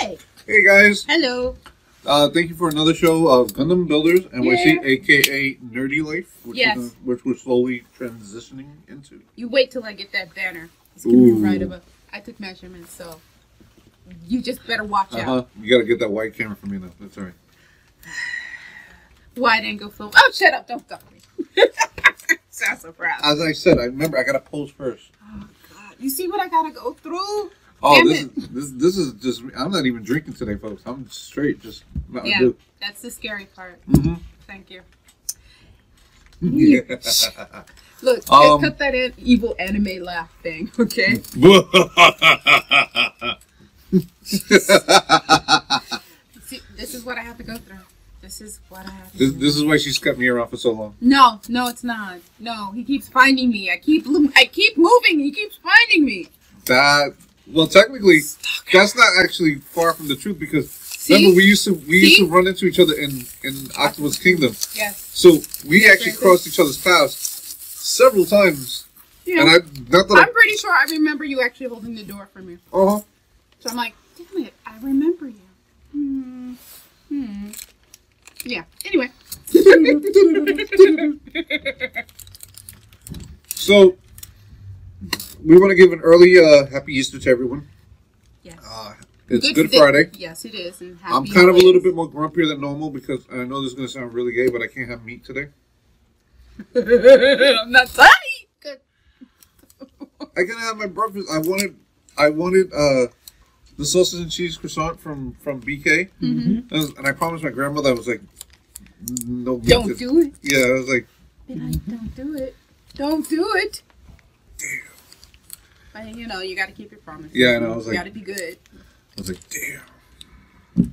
Hey. Hey guys. Hello. Thank you for another show of Gundam Builders NYC, aka Nerdy Life, which we're slowly transitioning into. You wait till I get that banner. It's gonna be right above. I took measurements, so you just better watch out. You gotta get that white camera for me now. That's alright. Wide angle film. Oh, shut up! Don't talk to me. Sounds so proud. As I said, I gotta pose first. Oh God! You see what I gotta go through? Oh, this is just. I'm not even drinking today, folks. I'm straight, just not do. That's the scary part. Thank you. Yeah. Look, cut that evil anime laugh thing, okay? See, this is what I have to go through. This is what I have to do. This is why she's kept me around for so long. No, it's not. No, he keeps finding me. I keep moving. He keeps finding me. Well, technically, that's not actually far from the truth because remember we used to run into each other in Octopus Kingdom. Yes. So we actually crossed each other's paths several times. Yeah. And I'm pretty sure I remember you actually holding the door for me. So I'm like, damn it, I remember you. Yeah. Anyway. So we want to give an early happy Easter to everyone. Yes. It's Good Friday. Yes, it is. And I'm kind of a little bit more grumpier than normal because I know this is going to sound really gay, but I can't have meat today. I'm not tight. Good. I can have my breakfast. I wanted the sausage and cheese croissant from BK, and I promised my grandmother I was like, no meat. Don't do it. Yeah, I was like, don't do it. Don't do it. Damn. But you got to keep your promise. Yeah, and I was like, you got to be good. I was like, damn.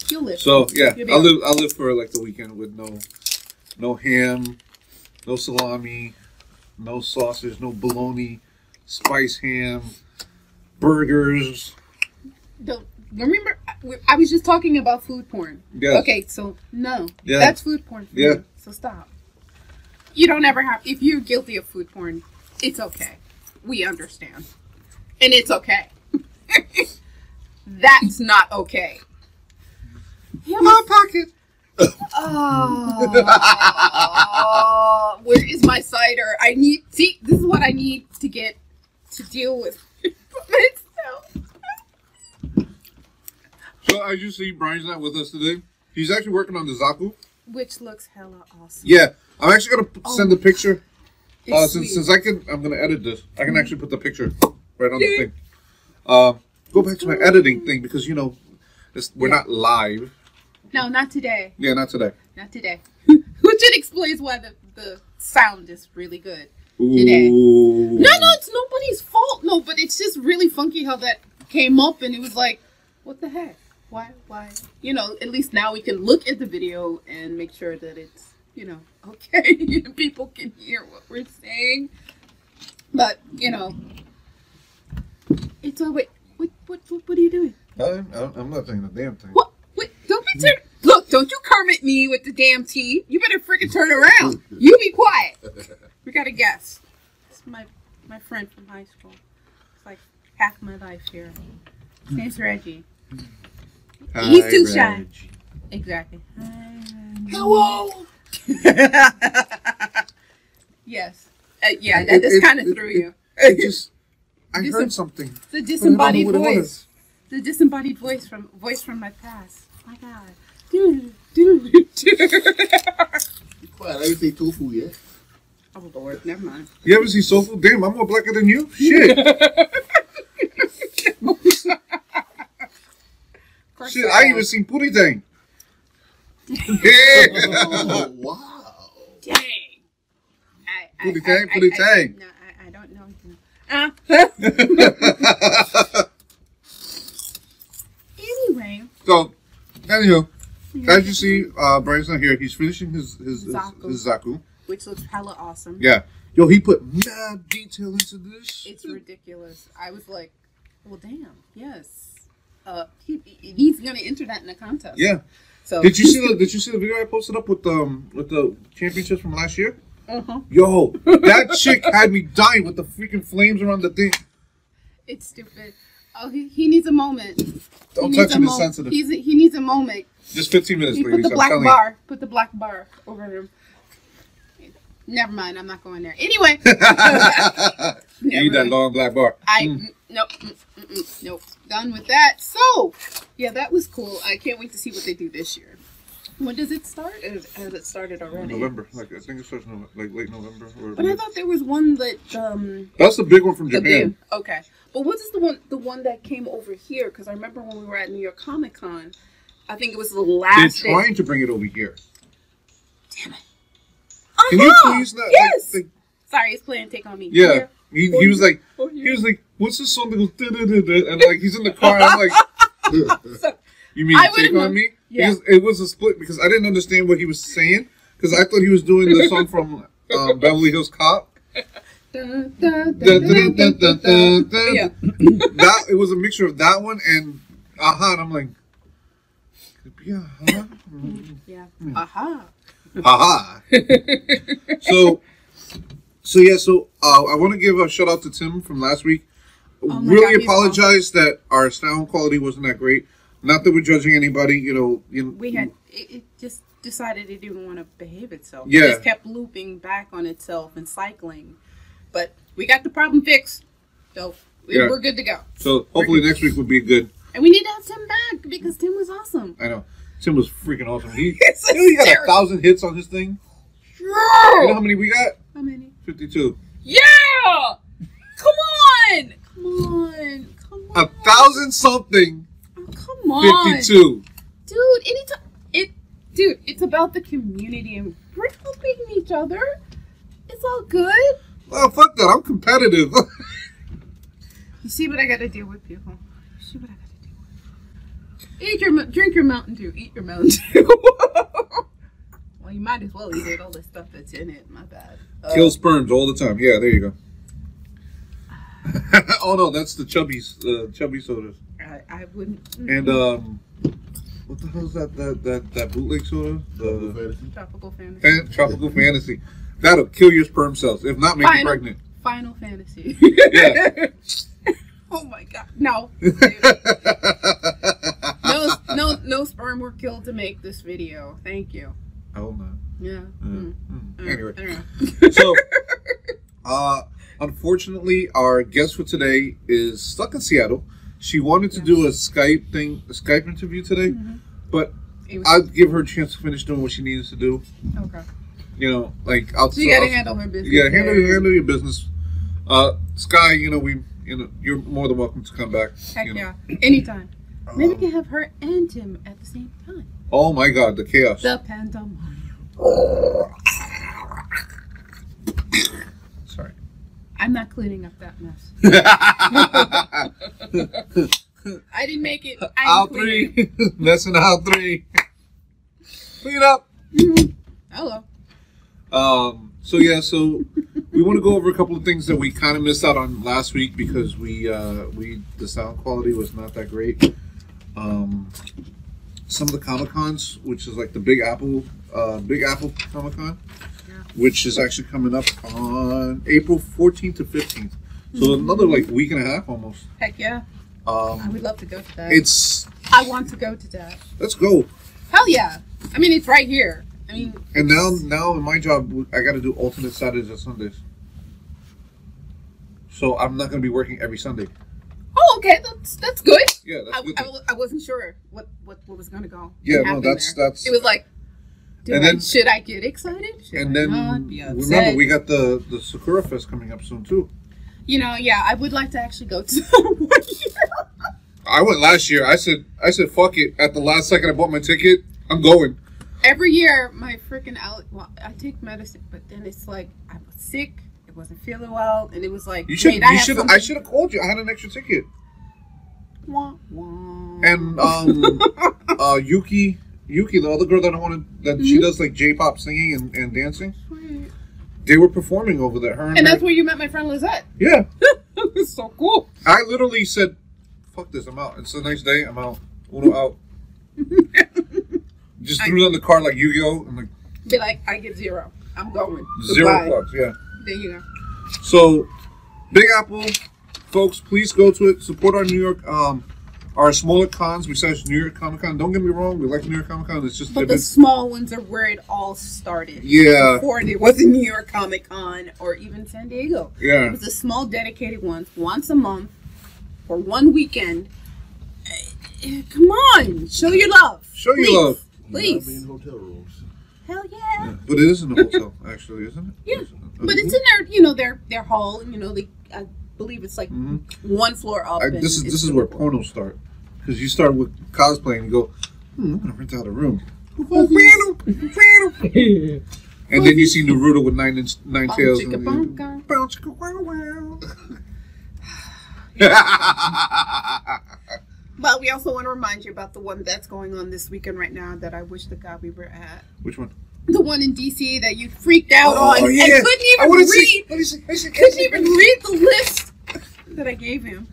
You'll live. So yeah, I'll live for like the weekend with no ham, no salami, no sausage, no bologna, spice ham, burgers. Don't remember. I was just talking about food porn. Yeah. Okay, so no, that's food porn. For me, so stop. You don't ever have. If you're guilty of food porn, it's okay. We understand, and it's okay. That's not okay. My pocket. Oh, where is my cider? This is what I need to get to deal with myself. So as you see, Brian's not with us today. He's actually working on the Zaku, which looks hella awesome. Yeah, I'm actually gonna send the picture. Since I'm gonna edit this. I can actually put the picture right on the thing. Go back to my editing thing because we're not live. No, not today. Yeah, not today. Not today. Which it explains why the sound is really good today. No, it's nobody's fault. No, but it's just really funky how that came up and it was like, what the heck? Why? At least now we can look at the video and make sure that it's, okay. People can hear what we're saying. But, it's all, wait, what are you doing? I'm not saying a damn thing. What? Wait, don't be look, don't you Kermit me with the damn tea. You better freaking turn around. You be quiet. We got to guess. This is my friend from high school. It's like half my life here. His name's Reggie. Hi, He's too shy. Exactly. Hello. Yes. Yeah, that just kind of threw you. I heard something. The disembodied voice. The disembodied voice from my past. My God. Be quiet. I didn't say tofu yet. Oh Lord, never mind. You ever see soul food? Damn, I'm more blacker than you. Shit. Shit, I even seen Pootie Tang. Oh, wow. Dang. Pootie Tang. No, I don't know. Anyway. So, anywho, as you see, Brian's not here. He's finishing his Zaku. Which looks hella awesome. Yeah. Yo, he put mad detail into this. It's ridiculous. I was like, well, damn, yes. He's gonna enter that in a contest. Yeah. So did you see the video I posted up with the championships from last year? Uh-huh. Yo, that chick had me dying with the freaking flames around the thing. It's stupid. Oh, he needs a moment. Don't touch him. It's sensitive. He needs a moment. Just 15 minutes, please. ladies. Put the black bar. Put the black bar over him. Never mind. I'm not going there. Anyway. You need that long black bar. Nope. Done with that. So, yeah, that was cool. I can't wait to see what they do this year. When does it start? Has it started already? November. I think it starts late November. But I thought there was one that. That's the big one from Japan. Okay. But what is the one that came over here? Because I remember when we were at New York Comic Con, I think it was the last. They're trying to bring it over here. Damn it. Can you please not? Yes. Sorry, it's playing Take On Me. Yeah. He was like, what's this song that goes da-da-da-da? And like he's in the car and I'm like, so, you mean Take On Me? Yeah. Because it was a split because I didn't understand what he was saying because I thought he was doing the song from Beverly Hills Cop. That it was a mixture of that one and Aha, and I'm like, could it be Aha? Yeah. Aha. Aha. So I want to give a shout out to Tim from last week. Really apologize that our sound quality wasn't that great. Not that we're judging anybody, we had it just decided it didn't want to behave itself. Yeah. It just kept looping back on itself and cycling. But we got the problem fixed, so we're good to go. So hopefully next week will be good. And we need to have Tim back because Tim was awesome. I know. Tim was freaking awesome. He got 1,000 hits on his thing. Sure. You know how many we got? How many? 52. Yeah! Come on! 1,000 something. Oh, come on. 52. Dude, it's about the community and we're helping each other. It's all good. Well, fuck that. I'm competitive. You see what I got to deal with, people. You see what I got to deal with. Drink your Mountain Dew. Eat your Mountain Dew. Well, you might as well eat it. All the stuff that's in it. My bad. Kill sperms all the time. Yeah, there you go. Oh no, that's the chubby sodas. I wouldn't. And what the hell is that bootleg soda? The Tropical Fantasy. Tropical Fantasy. That'll kill your sperm cells, if not make you pregnant. Final Fantasy. Yeah. Oh my god. No. No sperm were killed to make this video. Thank you. I hope not. Yeah. Anyway. So, unfortunately, our guest for today is stuck in Seattle. She wanted to do a Skype interview today, but I'd give her a chance to finish doing what she needs to do. Okay. Like so you gotta handle her business. Yeah, handle your business. Sky, you're more than welcome to come back. Heck yeah, anytime. Maybe we can have her and Tim at the same time. Oh my God, the chaos. The pandemonium. Sorry. I'm not cleaning up that mess. I didn't make it. Aisle 3. Lesson aisle 3. Clean up. Hello. So we want to go over a couple of things that we kind of missed out on last week because the sound quality was not that great. Some of the Comic-Cons, which is like the Big Apple Comic-Con, which is actually coming up on April 14th to 15th. So another week and a half almost. Heck yeah. I would love to go to that. I want to go to that. Let's go. Hell yeah. I mean, it's right here. I mean. And now in my job, I got to do alternate Saturdays and Sundays. So I'm not going to be working every Sunday. Oh, okay. That's good. Yeah, that's good. I wasn't sure what was going to go. Yeah, no, that's. It was like, should I get excited? Should and I then not be upset? Remember, we got the Sakura Fest coming up soon too. Yeah, I would like to actually go to one year. I went last year. I said fuck it. At the last second, I bought my ticket. I'm going. Every year, my freaking I take medicine, but then it's like I was sick. I wasn't feeling well, and it was like I should have called you. I had an extra ticket. Wah, wah. And Yuki, the other girl that she does like J-pop singing and dancing. Sweet. They were performing over there. And that's where you met my friend Lizette. Yeah. It was so cool. I literally said, "Fuck this, I'm out. It's a nice day. I'm out. Uno out." Just threw it in the car like Yu-Gi-Oh! And be like, I get 0. I'm going. $0. Yeah. There you go. So, Big Apple, folks, please go to it. Support our New York our smaller cons besides New York Comic Con. Don't get me wrong, we like New York Comic Con. It's just but the small ones are where it all started. Yeah. Before there was a New York Comic Con or even San Diego. Yeah. It was the small dedicated ones once a month for one weekend. Come on, show your love. Show your love. Please. Not in hotel rooms. Hell yeah. But it is in a hotel, actually, isn't it? Yeah. But it's in their hall. I believe it's like one floor up. This is where pornos start, because you start with cosplay and you go, I'm gonna rent out a room, and then you see Naruto with nine tails. Well, we also want to remind you about the one that's going on this weekend right now that I wish to God we were at. Which one? The one in DC that you freaked out on yeah. and couldn't even read the list that I gave him.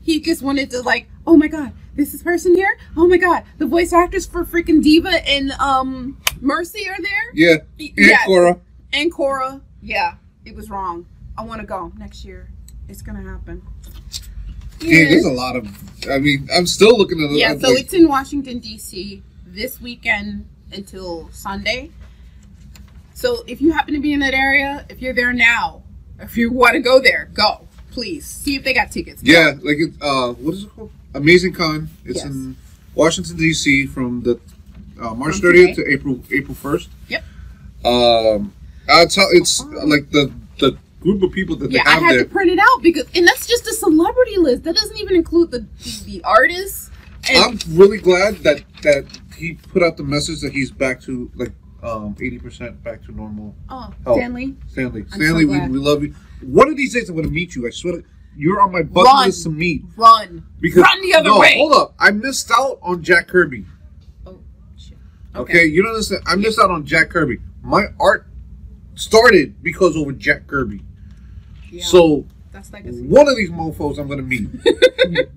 He just wanted to oh my God, this is person here? Oh my God, the voice actors for freaking Diva and Mercy are there? Yeah. And Cora. Yeah, it was wrong. I want to go next year. It's going to happen. Yeah, there's a lot of. I mean, I'm still looking at it. Yeah, so it's in Washington, D.C. this weekend until Sunday. So if you happen to be in that area, if you're there now, if you want to go there, go. Please. See if they got tickets. Go. Yeah, what is it called? Amazing Con. It's in Washington, D.C. from the March 30th to April 1st. Yep. It's like the group of people that they have there. I had to print it out and that's just a celebrity list. That doesn't even include the artists. I'm really glad that he put out the message that he's back to 80% back to normal. Oh, health. Stanley, so we love you. One of these days I'm going to meet you. I swear you're on my bucket list to meet. Run the other way. Hold up. I missed out on Jack Kirby. Oh shit. Okay, you don't understand. I missed out on Jack Kirby. My art started because over Jack Kirby. Yeah, so that's one of these mofos I'm gonna meet. It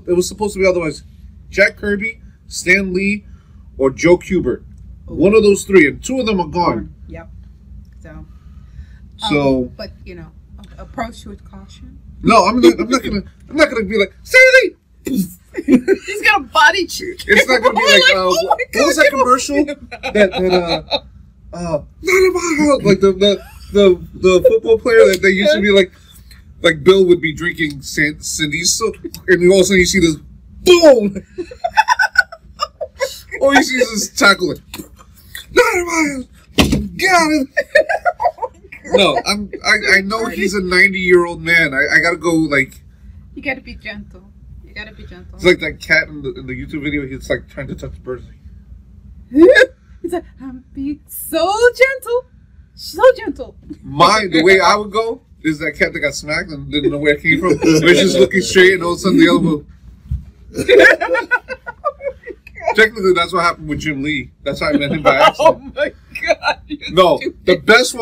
was supposed to be otherwise Jack Kirby, Stan Lee, or Joe Kubert. Ooh. One of those three, and two of them are gone. Yep. But approach with caution. No, I'm not gonna be like Stanley. He's gonna body check. It's not gonna be like what was that commercial that not about the football player that they used to be like Bill would be drinking Cindy's, so and all of a sudden you see this boom. All you see is this tackle. Got it. No, I know he's a 90-year-old man. I gotta go You gotta be gentle. It's like that cat in the YouTube video. He's like trying to touch birds. He's like, I'm being so gentle. The way I would go is that cat that got smacked and didn't know where it came from. We're just looking straight and all of a sudden the other move. Technically, that's what happened with Jim Lee. That's how I met him by accident. Oh my God! No, stupid. The best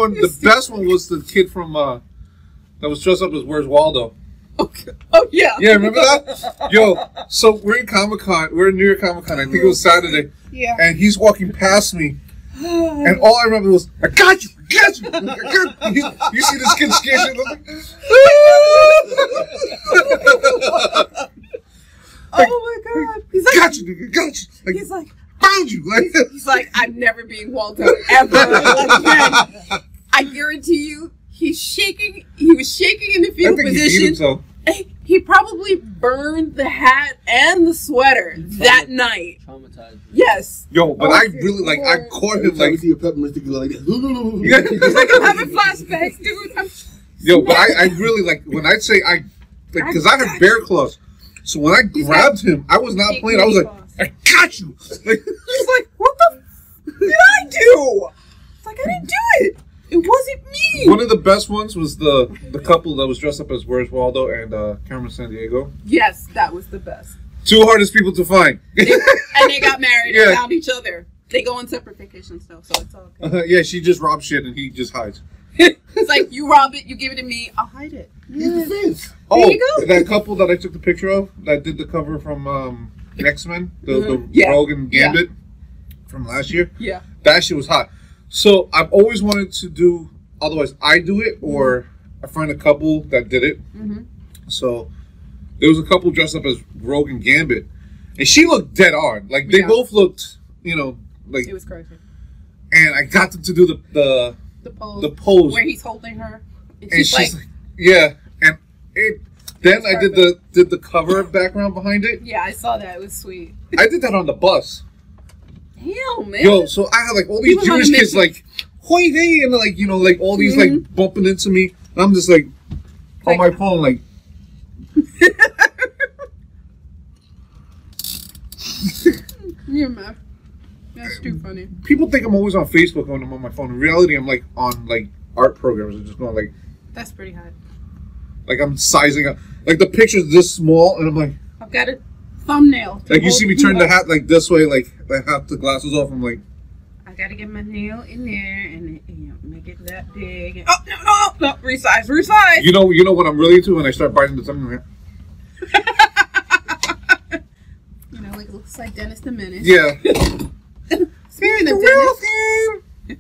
one was the kid from that was dressed up as Where's Waldo. Okay. Oh yeah. Yeah, remember that? Yo, so we're in Comic-Con. We're in New York Comic-Con. I think it was Saturday. Yeah. And he's walking past me. And all I remember was, I got you. You see this kid scared shit? Oh my God. He's like, got you, nigga, got you. He's like, found you. He's like, I'm never being Waldo ever again. I guarantee you, he's shaking. He was shaking in the fetal position. He beat himself. He probably burned the hat and the sweater that night. Traumatized. Yes. Yo, but I really I caught him like. See a peppermint stick like that. He's like, I'm having flashbacks, dude. Yo, but I really when I say because I have bear claws. So when I grabbed him, I was not playing. I was like, I got you. He's like, what the did I do? It's like, I didn't do it. It wasn't me. One of the best ones was the couple that was dressed up as Where's Waldo and Carmen Sandiego. Yes, that was the best. Two hardest people to find. And they got married and found each other. They go on separate vacations though, so it's all okay. Yeah, she just robs shit and he just hides. It's like, you rob it, you give it to me, I'll hide it. Yes. Oh, there you go. That couple that I took the picture of that did the cover from X-Men, the Rogue and Gambit from last year. Yeah. That shit was hot. So I've always wanted to do, otherwise I do it or I find a couple that did it. Mm-hmm. So there was a couple dressed up as Rogue and Gambit, and she looked dead on. Like they both looked, you know, like it was crazy. And I got them to do the pose where he's holding her, and she's like, yeah, and then I did the cover background behind it. Yeah, I saw that. It was sweet. I did that on the bus. Hell, man. Yo, so I had like all these Jewish kids like, hoy vey, and like, you know, like all these like bumping into me. And I'm just like on my phone, like. Yeah, man. That's too funny. People think I'm always on Facebook when I'm on my phone. In reality, I'm like on like art programs and just going like. That's pretty hot. Like I'm sizing up. Like the picture's this small, and I'm like. I've got a thumbnail. Like you see me turn the hat like this way, like I have the glasses off. I'm like. I gotta get my nail in there and make it that big. And, oh no! Resize. You know what I'm really into when I start biting the tongue. You know, like it looks like Dennis the Menace. Yeah. Speaking of Dennis,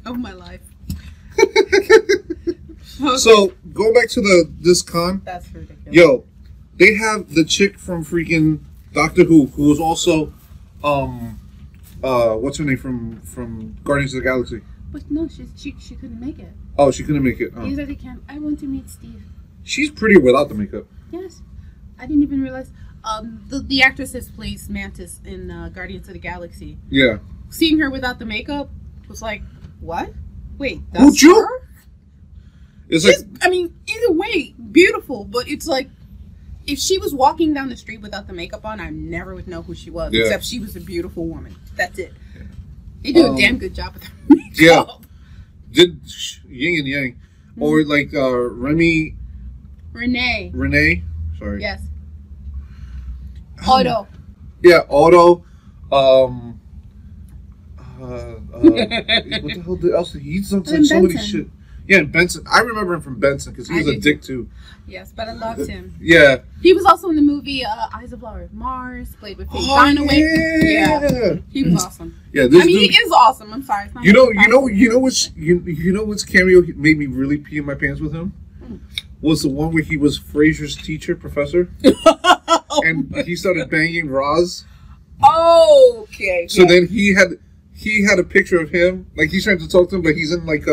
oh my life. Okay. So go back to this con. That's ridiculous. Yo, they have the chick from freaking Doctor Who was also what's her name from Guardians of the Galaxy? But no, she couldn't make it. Oh, she couldn't make it. Oh. He said he can't. I want to meet Steve. She's pretty without the makeup. Yes, I didn't even realize. The actress that plays Mantis in Guardians of the Galaxy. Yeah. Seeing her without the makeup was like, what? Wait, that's her? It's like, I mean, either way, beautiful, but it's like, if she was walking down the street without the makeup on, I never would know who she was, except she was a beautiful woman. That's it. They do a damn good job with her makeup. Yeah. Did yin and yang. Or like Renee. Sorry. Yes. Otto. Yeah, Otto. What the hell else? He's done like so many shit. Yeah, and Benson. I remember him from Benson because he was a dick too. Yes, but I loved him. Yeah. He was also in the movie Eyes of Mars, played with Faye Dunaway. Yeah. He was awesome. Yeah, he is awesome. I'm sorry. You know which cameo made me really pee in my pants with him? Was the one where he was Frasier's teacher, professor, and he started banging Roz. Oh, okay. So then he had a picture of him, like he's trying to talk to him, but he's in like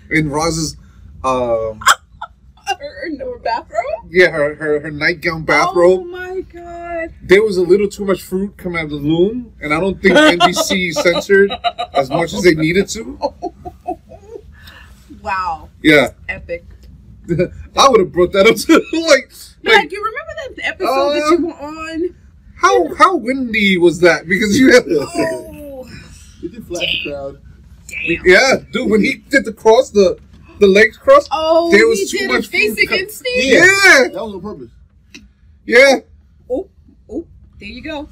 in Roz's her bathrobe. Yeah, her nightgown bathrobe. Oh my god! There was a little too much fruit coming out of the loom, and I don't think NBC censored as much as they needed to. Wow. Yeah. That's epic. I would have brought that up to like you remember that episode that you were on? How windy was that? Because you had You did flash the crowd. Damn. Yeah, dude, when he did the legs cross, there was too much face food against Steve. Yeah. That was on purpose. Yeah. Oh, there you go.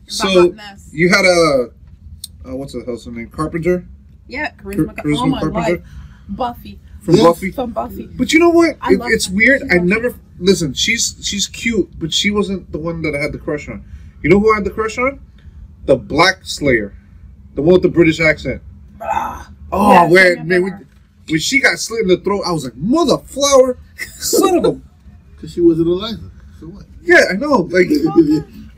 So you had what's the hell's her name? Carpenter? Yeah, Charisma Carpenter. Life. Buffy. From Buffy. But you know what? It's her. weird. I never listen. She's cute, but she wasn't the one that I had the crush on. You know who I had the crush on? The Black Slayer, the one with the British accent. When she got slit in the throat, I was like, mother flower, son of a. Because she wasn't Eliza. So what? Yeah, I know. Like,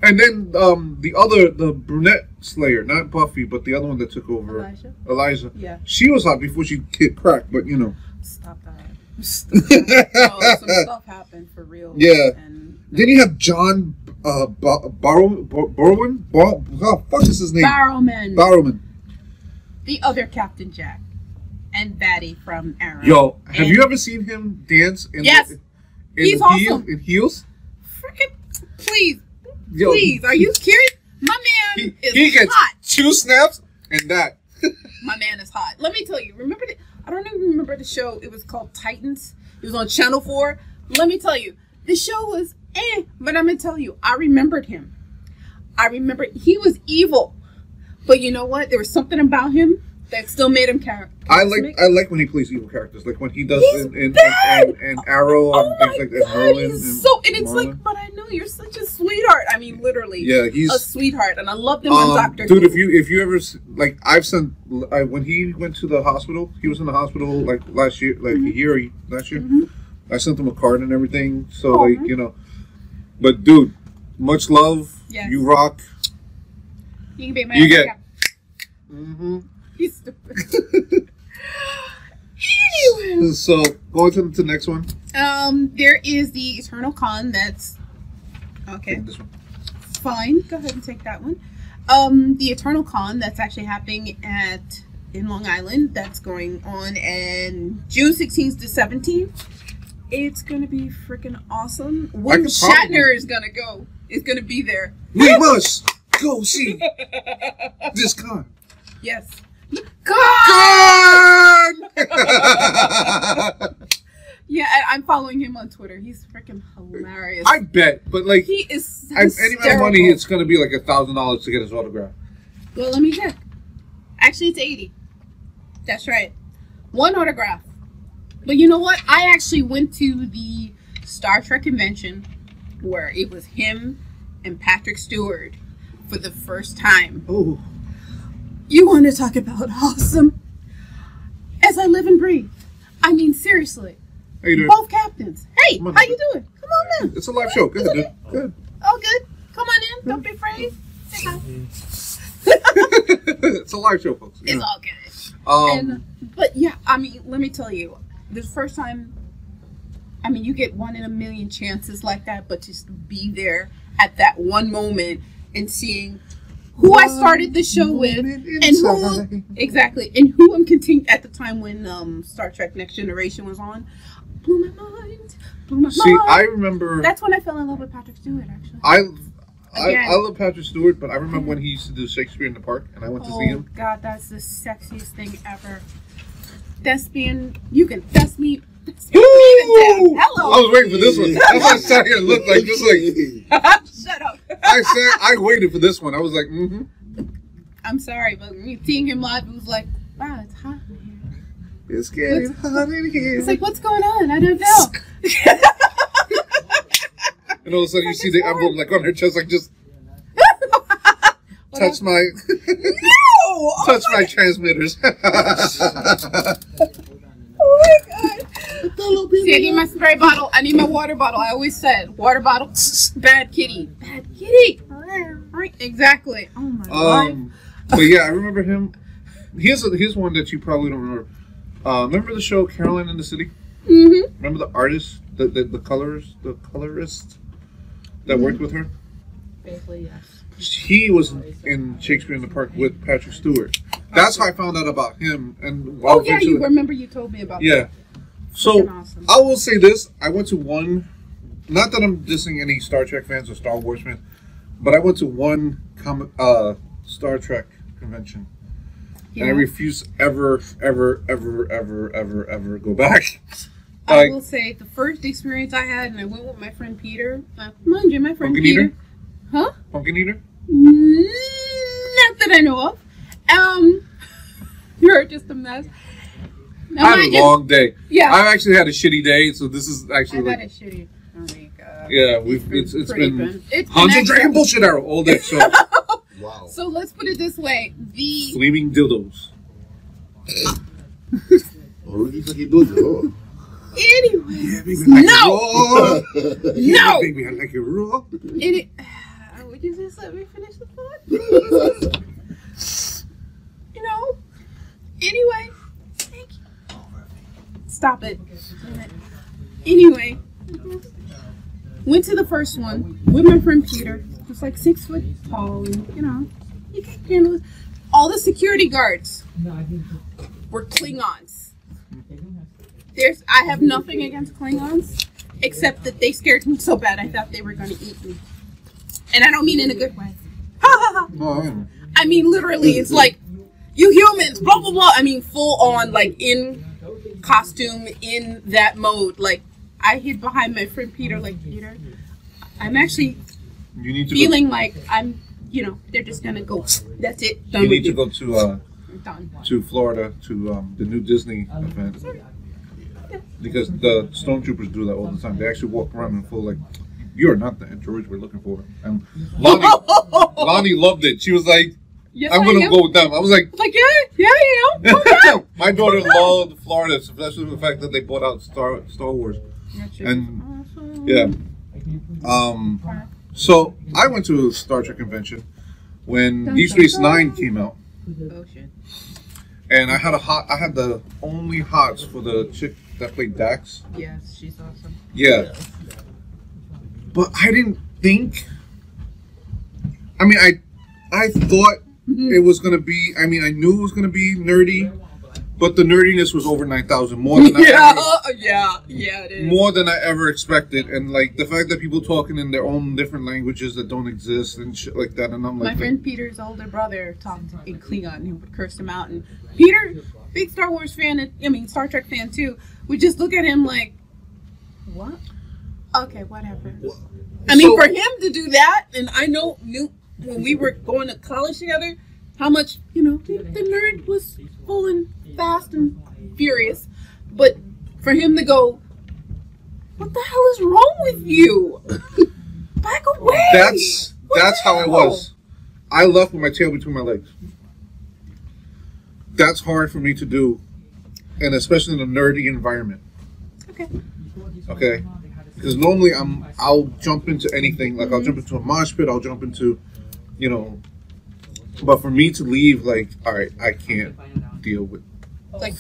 and then the brunette Slayer, not Buffy, but the other one that took over, Eliza. Yeah. She was hot before she hit crack, but you know. Stop that. Some stuff happened for real. Yeah. And then you have John Barrowman. What fuck is his name? Barrowman. The other Captain Jack. And Batty from Arrow. Yo, have you ever seen him dance? He's awesome. In heels? Freaking please. Yo, please, are you kidding? My man he gets hot. 2 snaps and that. My man is hot. Let me tell you. I don't even remember the show. It was called Titans. It was on Channel 4. Let me tell you. The show was but I'm going to tell you. I remembered him. I remember he was evil. But you know what? There was something about him that still made him character. I like when he plays evil characters, like when he does in Arrow and things like that. Merlin. It's Merlin. Like, but I know you're such a sweetheart. I mean, literally. Yeah, he's a sweetheart, and I loved him on Doctor Who. Dude, if you ever like, when he went to the hospital, he was in the hospital like last year, like last year. I sent him a card and everything, so you know. But dude, much love. Yes. You rock. You can be my. You get. Mm-hmm. He's stupid. Anyway. So going to the next one. There is the Eternal Con. That's okay. Take this one. Fine. Go ahead and take that one. The Eternal Con that's actually happening in Long Island. That's going on in June 16th to 17th. It's gonna be freaking awesome. William Shatner is gonna go. Is gonna be there. We must go see this con. Yes. Con! Yeah, I'm following him on Twitter. He's freaking hilarious. I bet, but like he is. Any amount of money, it's gonna be like $1,000 to get his autograph. Well, let me check. Actually, it's 80. That's right. One autograph. But you know what? I actually went to the Star Trek convention where it was him and Patrick Stewart for the first time. Oh. You want to talk about awesome? As I live and breathe. I mean, seriously. How you doing? Both captains. Hey, Come on, how you doing? Come on in. It's a live show. Go ahead, dude. Go ahead. Oh, good. Come on in. Don't be afraid. Say hi. It's a live show, folks. It's all good. But yeah, I mean, let me tell you, this first time, I mean, you get 1 in a million chances like that, but just be there at that one moment and seeing who I started the show with and who exactly and who I'm continuing at the time when Star Trek Next Generation was on. Blew my mind. See, I remember. That's when I fell in love with Patrick Stewart. Actually, I love Patrick Stewart, but I remember when he used to do Shakespeare in the Park, and I went to see him. Oh God, that's the sexiest thing ever. Thespian, you can thus me. Hello. I was waiting for this one. That's why I sat here and looked like just like. Shut up. I waited for this one. I was like, mm-hmm. I'm sorry, but me seeing him live, it was like, wow, it's hot in here. It's getting hot in here. It's like, what's going on? I don't know. And all of a sudden, you see the envelope like on her chest, like just touch my touch my transmitters. Oh my God. See, I need my spray bottle. I need my water bottle. I always said, water bottle, bad kitty. Bad kitty. Right, exactly. Oh my God. But yeah, I remember him. Here's one that you probably don't remember. Remember the show Caroline in the City? Mm-hmm. Remember the artist, the colorist that worked with her? Basically, yes. He was in Shakespeare in the Park with Patrick Stewart. That's how I found out about him. And you remember you told me about that. Yeah. So awesome. I will say this: I went to one. Not that I'm dissing any Star Trek fans or Star Wars fans, but I went to one Star Trek convention, and I refuse ever go back. I will say the first experience I had, and I went with my friend Peter. Mind you, my friend Peter. Eater? Huh? Pumpkin Eater? Not that I know of. You're just a mess. No, I had a long day. Yeah. I've actually had a shitty day, so this is actually I've had a shitty. Oh my God. Yeah, it's been Hansel Dragon bullshit arrow all day. So. Wow. So let's put it this way: the flaming dildos. Anyway, yeah, baby, no, no, baby, I like it raw. Would you just let me finish the thought, please? You know. Anyway, thank you. Stop it. Anyway, went to the first one with my friend Peter. He was like 6 foot tall, and you know, you can handle it. All the security guards were Klingons. I have nothing against Klingons, except that they scared me so bad I thought they were going to eat me. And I don't mean in a good way. No, I mean literally, it's like, you humans, blah, blah, blah. I mean full on, like in costume, in that mode. Like, I hid behind my friend Peter, like, Peter, I'm actually feeling like I'm, you know, they're just going to go, that's it, done. You need to go to done. To Florida to the new Disney event. Because the stormtroopers do that all the time. They actually walk around in full like, you're not the androids we're looking for. And Lonnie loved it. She was like, yes, I'm going to go with them. I was like, yeah, I am. My daughter loved Florida, especially the fact that they brought out Star Wars. And yeah, So I went to a Star Trek convention when Deep Space Nine came out. Oh shit! And I had the only hots for the chick that played Dax. Yes, she's awesome. Yeah. But I didn't think. I mean, I thought it was gonna be. I mean, I knew it was gonna be nerdy, but the nerdiness was over 9,000 more than yeah, it is more than I ever expected. And like the fact that people talking in their own different languages that don't exist and shit like that. And I'm like, my friend Peter's older brother talked in Klingon and he would curse him out. And Peter, big Star Wars fan, and Star Trek fan too, would just look at him like, what? Okay, whatever. I mean, for him to do that, and I knew when we were going to college together, how much, the nerd was full and fast and furious. But for him to go, what the hell is wrong with you? Back away. That's how it was. I left with my tail between my legs. That's hard for me to do, and especially in a nerdy environment. Okay. Because normally I'll jump into anything. Like I'll jump into a mosh pit. I'll jump into, But for me to leave, like, all right, I can't deal with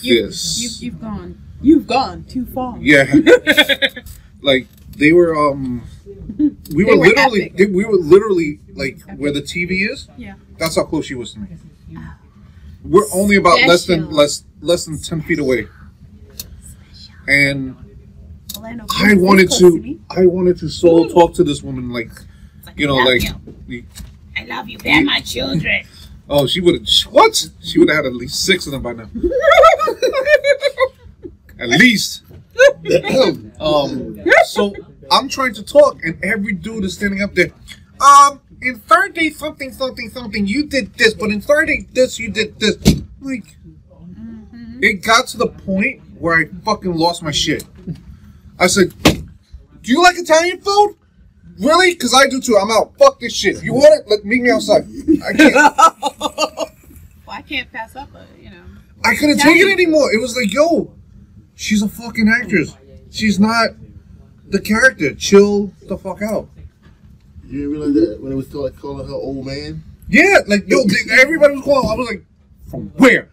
this. You've gone too far. Yeah. Like they were. We were literally like where the TV is. Yeah. That's how close she was to me. We're only about less than 10 feet away. And I wanted to soul talk to this woman, like I love you, they're my children. Oh, she would have She would have had at least 6 of them by now. At least. So I'm trying to talk, and every dude is standing up there. In third day something, you did this, but in third day this, you did this. Like, it got to the point where I fucking lost my shit. I said, do you like Italian food? Really? Because I do too. I'm out. Fuck this shit. You want it? Meet me outside. I can't. Well, I can't pass up, I couldn't take it anymore. It was like, yo, she's a fucking actress. She's not the character. Chill the fuck out. You didn't realize that when it was still like calling her old man? Yeah, like, yo, everybody was calling. I was like, from where?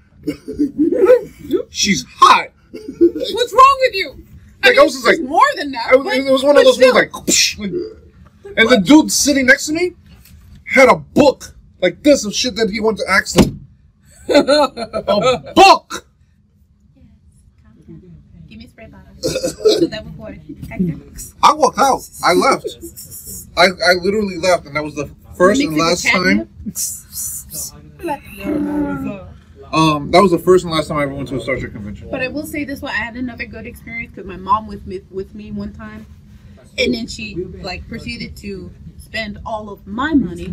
She's hot. What's wrong with you? Like, I was just like, more than that. It was one of those ones like, and the dude sitting next to me had a book like this of shit that he wanted to ask them. A book. Give me a spray bottle. I walked out. I left. I literally left, and that was the first and last time. That was the first and last time I ever went to a Star Trek convention. But I will say this one, I had another good experience because my mom was with me one time, and then she proceeded to spend all of my money.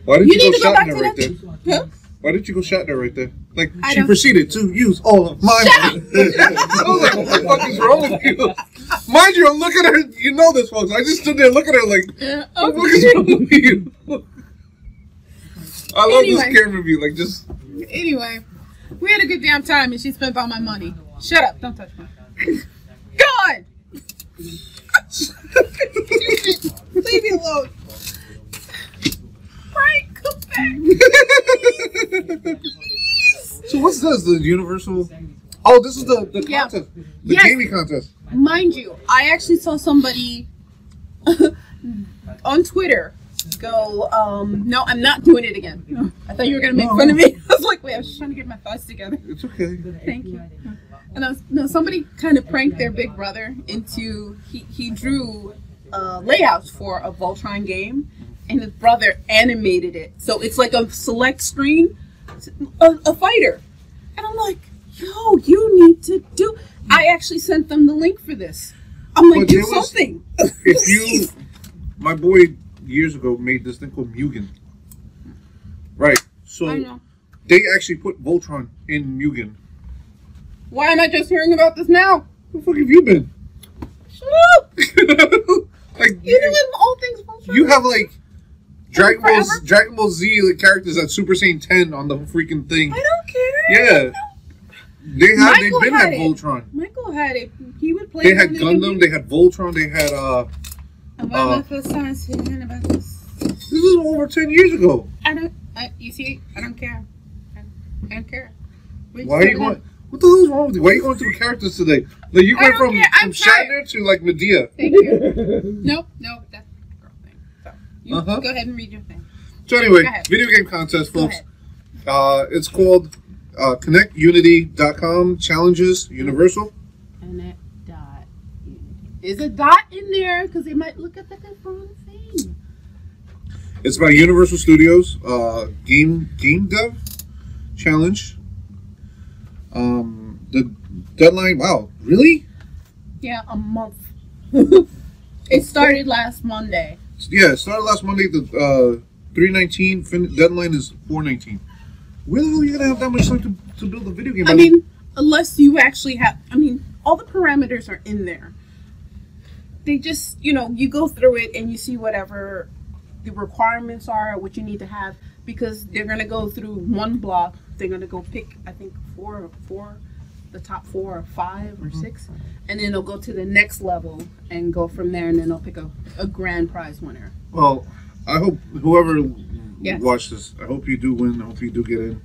Why did you go Shatner right there? Huh? Why did you go Shatner right there? Like, she proceeded to use all of my money. I was like, what the fuck is wrong with you? Mind you, I'm looking at her. You know this, folks. I just stood there looking at her like, what the fuck is wrong with you? I love this camera view. Like, just. Anyway, we had a good damn time, and she spent all my money. Shut up! Don't touch me. God! Leave me alone. Frank, come back. So what's this? The Universal? Oh, this is the contest. The gaming contest. Mind you, I actually saw somebody on Twitter go, no, I'm not doing it again. I thought you were going to make fun of me. I was like, wait, I was just trying to get my thoughts together. It's okay. Thank you. And somebody kind of pranked their big brother into, he drew layouts for a Voltron game, and his brother animated it. So it's like a select screen, a fighter. And I'm like, yo, you need to do, I actually sent them the link for this. I'm like, do something. My boy years ago made this thing called Mugen. Right. So they actually put Voltron in Mugen. Why am I just hearing about this now? Where the fuck have you been? Shut up! Like, you doing all things Voltron? You have like Dragon Ball Z like, characters at Super Saiyan 10 on the freaking thing. I don't care. Yeah. They've been at Voltron. Michael had it. He would play. They had Gundam. They had Voltron. They had My first time hearing about this. This is over 10 years ago. You see, I don't care. I don't care. Why are you going? What the hell is wrong with you? Why are you going through characters today? Like you went from Shatner to like Medea. Thank you. Nope, that's a girl thing. So you go ahead and read your thing. So anyway, video game contest, folks. It's called connectunity.com challenges universal. Connect.unity. Is a dot in there? Because they might look at the wrong thing. It's by Universal Studios, game dev challenge. The deadline, wow, really? Yeah, a month. It started last Monday. Yeah, it started last Monday. The 3/19 deadline is 4/19. Where the hell are you gonna have that much time to build a video game? I mean, unless you actually have. I mean, all the parameters are in there. They just, you go through it and you see whatever the requirements are, what you need to have, because they're gonna go through one block. They're gonna go pick, I think, the top 4 or 5 or 6, and then they'll go to the next level and go from there, and then they'll pick a grand prize winner. Well, I hope whoever watched this, I hope you do win. I hope you do get in.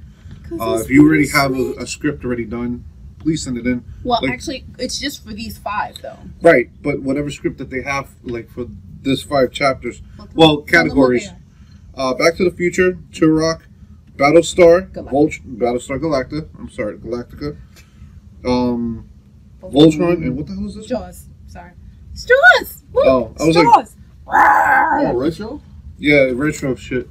If you already have a script already done, please send it in. Well, actually, it's just for these 5, though. Right, but whatever script that they have, like for this 5 chapters, categories. Back to the Future, Turok, Battlestar Galactica. I'm sorry, Galactica. Voltron, and what the hell is this? Jaws. Sorry. It's Jaws! Woo! Oh, I was Jaws! Oh, retro? Yeah, retro shit.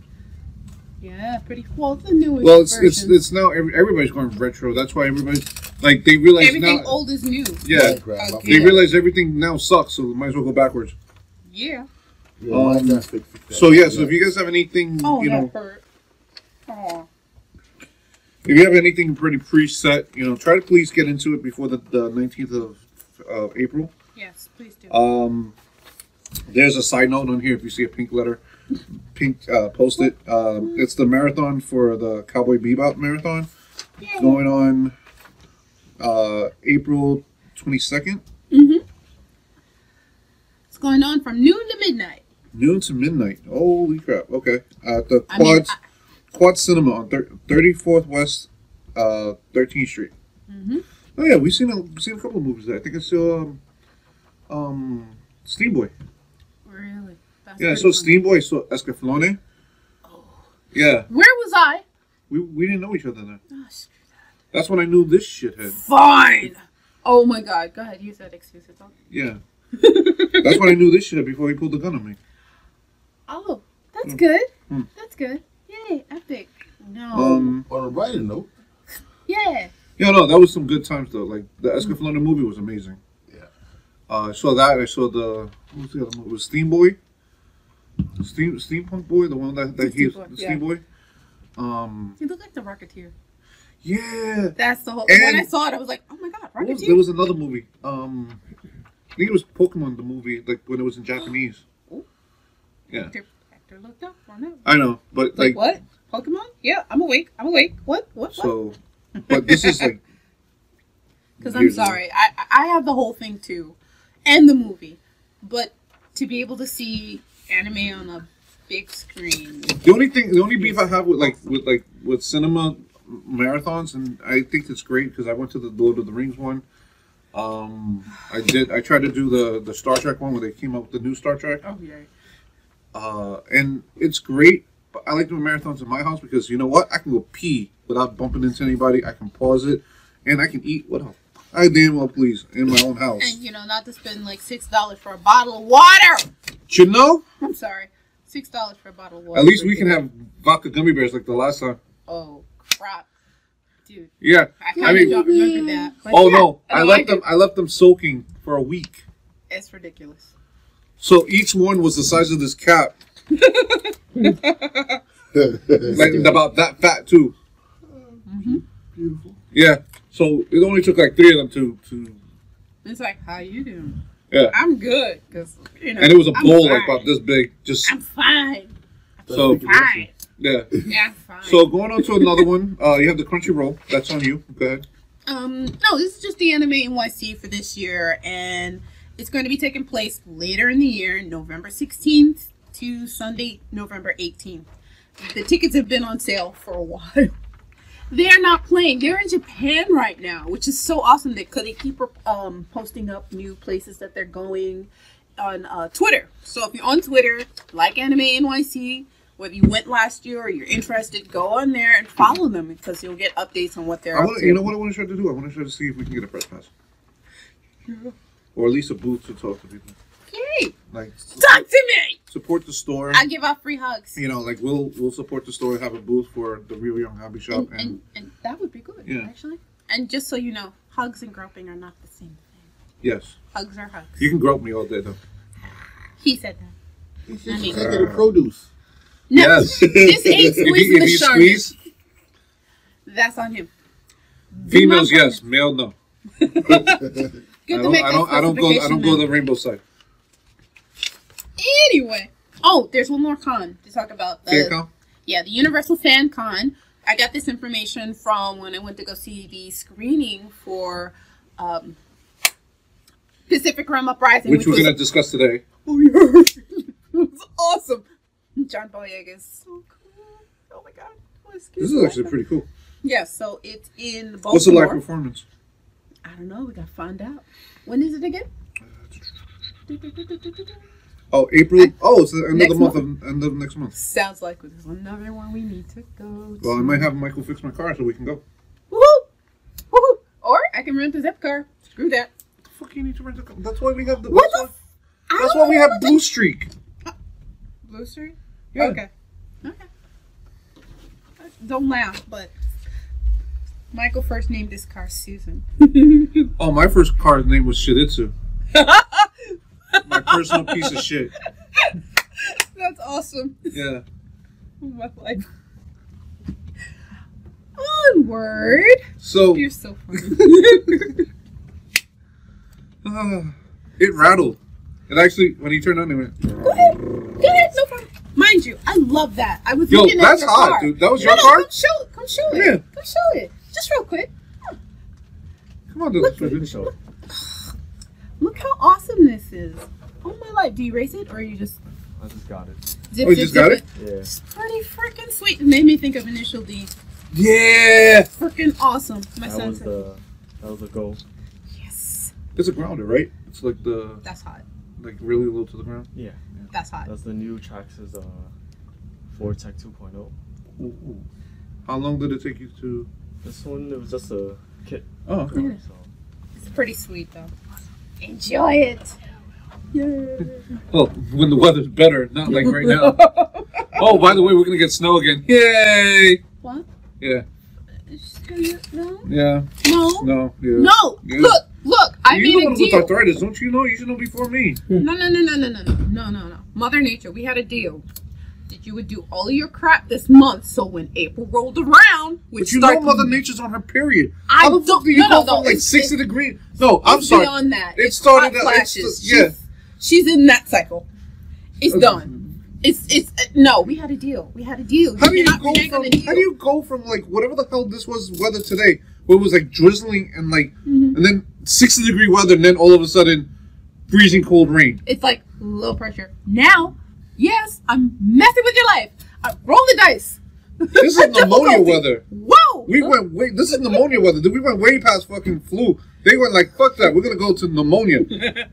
Yeah, pretty cool. The newest version. It's now everybody's going retro. That's why everybody's like they realize everything now, old is new. Yeah, they realize everything now sucks, so might as well go backwards. Yeah. So if you guys have anything, that hurt. Oh. If you have anything pretty preset, try to please get into it before the 19th of April. Yes, please do. There's a side note on here. If you see a pink letter, post it. It's the marathon for the Cowboy Bebop marathon. Yay. Going on April 22nd. Mm-hmm. It's going on from noon to midnight. Noon to midnight. Holy crap. Okay. At the Quad Cinema on 34th West 13th Street. Mm-hmm. Oh yeah, we've seen a couple of movies there. I think I saw Steamboy. Really? I saw Steamboy. I saw Escaflowne. Oh. Yeah. Where was I? We didn't know each other then. Oh, screw that. That's when I knew this shithead. Fine. Oh my God. Go ahead. Use that excuse. It's all. Yeah. That's when I knew this shithead before he pulled the gun on me. Oh, that's good. That's good. Yay, epic. No. On a brighter note. Yeah. Yeah, no, that was some good times though. Like the Escaflowne movie was amazing. Yeah. I saw that. I saw what was the other movie? It was Steamboy. Steampunk Boy, the one that he's Steamboy. He looked like the Rocketeer. Yeah. That's the whole. When I saw it, I was like, oh my God, Rocketeer. There was another movie. I think it was Pokemon the movie, like when it was in Japanese. Oh. Yeah. Actor looked up on it. I know, but like what? Pokemon? Yeah, I'm awake. What? So, but this is like. Because I'm sorry, I have the whole thing too, and the movie, but to be able to see anime on a big screen. The only beef I have with cinema marathons, and I think it's great because I went to the Lord of the Rings one. I tried to do the Star Trek one where they came up with the new Star Trek. Oh yeah. And it's great, but I like doing marathons in my house because you know what? I can go pee without bumping into anybody. I can pause it, and I can eat what I damn well please in my own house. And not to spend like $6 for a bottle of water. I'm sorry, $6 for a bottle of water. At least we can have vodka gummy bears like the last time. Oh crap, dude. Yeah, I don't remember that. No, I left them soaking for a week. It's ridiculous. So each one was the size of this cap. Like about that fat too. Mm-hmm. Beautiful. Yeah. So it only took like 3 of them to. It's like, how you doing? Yeah. I'm good because And it was a bowl like about this big. I'm fine. So fine. Yeah. Yeah, I'm fine. So going on to another one. You have the Crunchyroll. That's on you. Go ahead. No, this is just the Anime NYC for this year, and It's going to be taking place later in the year, November 16th to Sunday, November 18th. The tickets have been on sale for a while. They're not playing. They're in Japan right now, which is so awesome because they keep posting up new places that they're going on Twitter. So if you're on Twitter, like Anime NYC, whether you went last year or you're interested, go on there and follow them because you'll get updates on what they're up to. You know what I want to try to do? I want to try to see if we can get a press pass. Yeah. Or at least a booth to talk to people. Yay! Like, talk to me! Support the store. I give out free hugs. You know, like we'll support the store, have a booth for the Real Young Hobby Shop. And that would be good, actually. And just so you know, hugs and groping are not the same thing. Yes. Hugs are hugs. You can grope me all day, though. He said that. He's just taking the produce. No, yes. This ain't squeezing if the you shark. squeeze, that's on him. Females, yes. Male, no. I don't go the rainbow side. Anyway, oh, there's one more con to talk about. Fan-con? Yeah, the Universal Fan Con. I got this information from when I went to go see the screening for Pacific Rim Uprising, which we're going to discuss today. Oh yeah, it was awesome. John Boyega is so cool. Oh my god, this is actually pretty cool. Yeah, so it's in Baltimore. What's the live performance? I don't know. We gotta find out. When is it again? Oh, April. It's the end of the month. End of next month. Sounds like there's another one we need to go to. Well, I might have Michael fix my car so we can go. Woohoo! Woohoo! Or I can rent a zip car. Screw that. What the fuck you need to rent a car? That's why we have the. That's why we have Blue Streak. Blue Streak? Yeah. Okay. Don't laugh, but Michael first named this car Susan. Oh, my first car's name was Shititsu. My personal piece of shit. That's awesome. Yeah. My life. Onward. So you're so funny. It rattled. It actually, when he turned on, it went. Go ahead, no problem. Mind you, I love that. I was looking at that's your hot, car. dude. That was your car? Come show it. Yeah. Come show it. Just real quick. Come on, dude. Show it. Look how awesome this is. Oh my life. Do you race it or you just... I just got it. You just got it? Yeah. It's pretty freaking sweet. It made me think of Initial D. Yeah. Freaking awesome. My that son was said. That was the goal. Yes. It's a grounder, right? It's like the... That's hot. Like really low to the ground? Yeah. That's hot. That's the new Traxxas Ford Tech 2.0. Ooh. How long did it take you to... This one, it was just a kit. Oh, okay. Yeah. So. It's pretty sweet though. Enjoy it. Yay. Well, when the weather's better, not like right now. Oh, by the way, we're going to get snow again. Yay! What? Yeah. No? Yeah. No. No. Yeah. No. Yeah. Look. I made a deal. You're the one with arthritis, don't you know? You should know before me. No. Mother Nature, we had a deal. That you would do all of your crap this month, so when April rolled around, but you know Mother Nature's on her period. I How the fuck do you go from like 60 degrees? No, I'm sorry. Beyond that. It started hot flashes. Yeah. She's in that cycle. It's done. It's no. We had a deal. How do you go from like whatever the hell this was weather today, where it was like drizzling and like, and then 60-degree weather, and then all of a sudden, freezing cold rain. It's like low pressure. Now, yes, I'm messing with your life. Roll the dice. This is pneumonia weather. Whoa! This is pneumonia weather. We went way past fucking flu. They went like, fuck that. We're gonna go to pneumonia.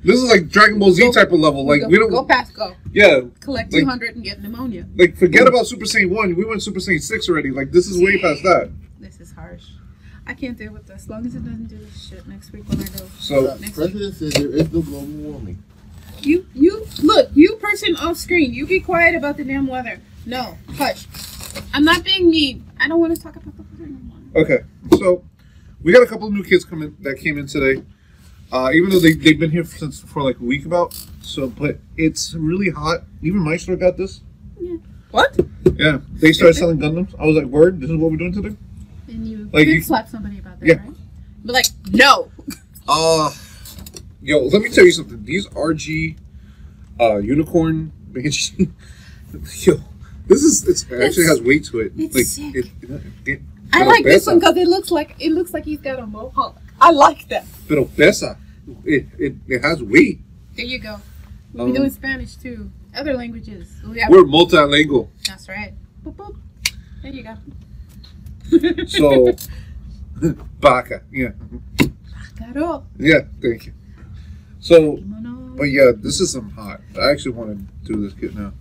This is like Dragon Ball Z type of level. Like we don't go past go. Yeah. Collect 200 and get pneumonia. Like forget about Super Saiyan 1. We went Super Saiyan 6 already. Like this is way past that. This is harsh. I can't deal with this. As long as it doesn't do this shit next week when I go. So President says there is no global warming. You person off screen, you be quiet about the damn weather. No, hush. I'm not being mean. I don't want to talk about the weather anymore. Okay, so we got a couple of new kids that came in today. Even though they've been here for like a week about. So, but it's really hot. Even Maestro got this. Yeah. What? Yeah, they started selling Gundams. I was like, word, this is what we're doing today? And you like could slap somebody about that, right? But like, no. Yo, let me tell you something. These RG unicorn banshee. Yo, it actually has weight to it. It's like sick. I like this one because it looks like he's got a mohawk. I like that. Pero pesa. It has weight. There you go. We're doing Spanish too. Other languages. We're multilingual. That's right. Boop, boop. There you go. So, Baca. Yeah. Bacaro. Yeah, thank you. So, but yeah, this is some hot. I actually want to do this kit now.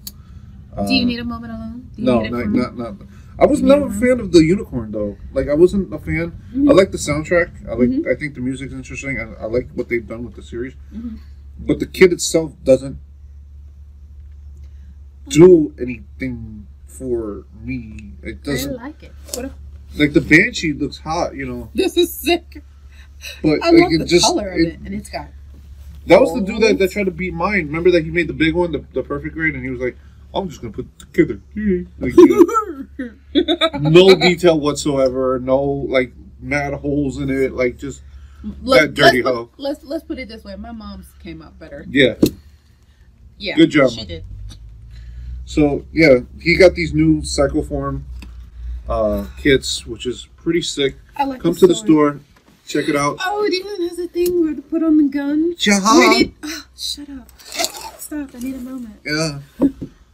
Do you need a moment alone? No, not. I was never a fan of the unicorn though. Like I wasn't a fan. I like the soundtrack. I think the music's interesting. I like what they've done with the series. But the kit itself doesn't do anything for me. It doesn't. I like it. Like the Banshee looks hot, you know. This is sick. But I love the color of it, and it's got. That was the dude that tried to beat mine. Remember that he made the big one, the perfect grade, and he was like, I'm just gonna put it together. Like, no detail whatsoever, no like mad holes in it, like just that dirty hoe. Let's put it this way: my mom's came out better. Yeah. Yeah. Good job. She did. So yeah, he got these new Psychoform kits, which is pretty sick. I like. Come to the store, check it out. Oh, it even has a thing where to put on the gun. Shut up. Stop. I need a moment. Yeah.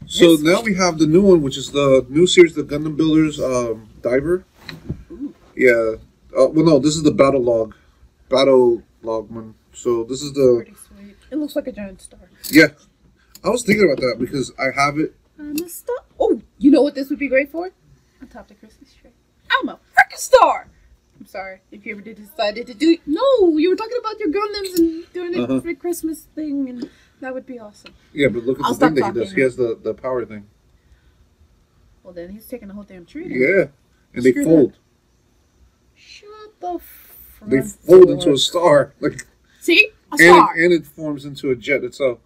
So now we have the new one, which is the new series, the Gundam Builders Diver. Ooh. Yeah. Well, no, this is the Battle Logman. So this is the. Pretty sweet. It looks like a giant star. Yeah. I was thinking about that because I have it. I'm a star. Oh, you know what this would be great for? On top of the Christmas tree. I'm a freaking star. I'm sorry if you ever decided to do. No, you were talking about your Gundams and doing it for the Christmas thing, and that would be awesome. Yeah, but look at the thing that he does. He has the power thing. Well, then he's taking the whole damn tree. Yeah, and they fold. Shut the. They fold into a star. Like. See, a star. And it forms into a jet itself.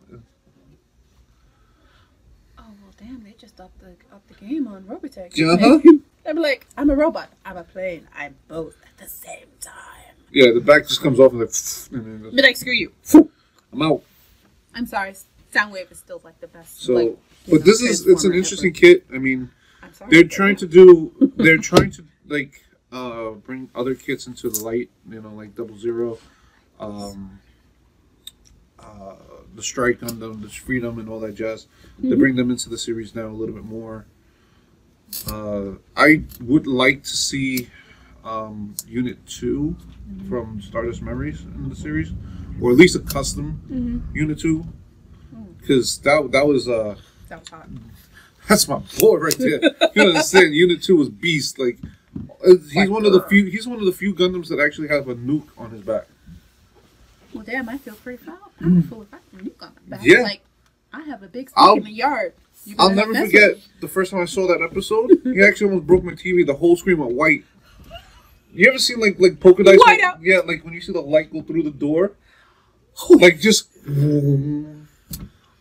Damn, they just upped the game on Robotech. Uh-huh. They're like, I'm a robot, I'm a plane, I'm both at the same time. Yeah, the back just comes off and like. But like, screw you. I'm out. I'm sorry, Soundwave is still like the best. So, like, but it's an interesting kit. I mean, I'm sorry, they're trying to like bring other kits into the light. You know, like 00. The Strike Gundam, the Freedom, and all that jazz. They bring them into the series now a little bit more. I would like to see Unit 2 from Stardust Memories in the series, or at least a custom Unit 2, because that was hot. That's my boy right there. You understand? Unit 2 was beast. Like he's one of the few Gundams that actually have a nuke on his back. Well, damn, I feel pretty proud. I'm full of nuke on my back. Yeah. Like, I have a big stick in the yard. I'll never forget the first time I saw that episode. He actually almost broke my TV. The whole screen went white. You ever seen like polka dots? White out. Yeah, like when you see the light go through the door. Like just.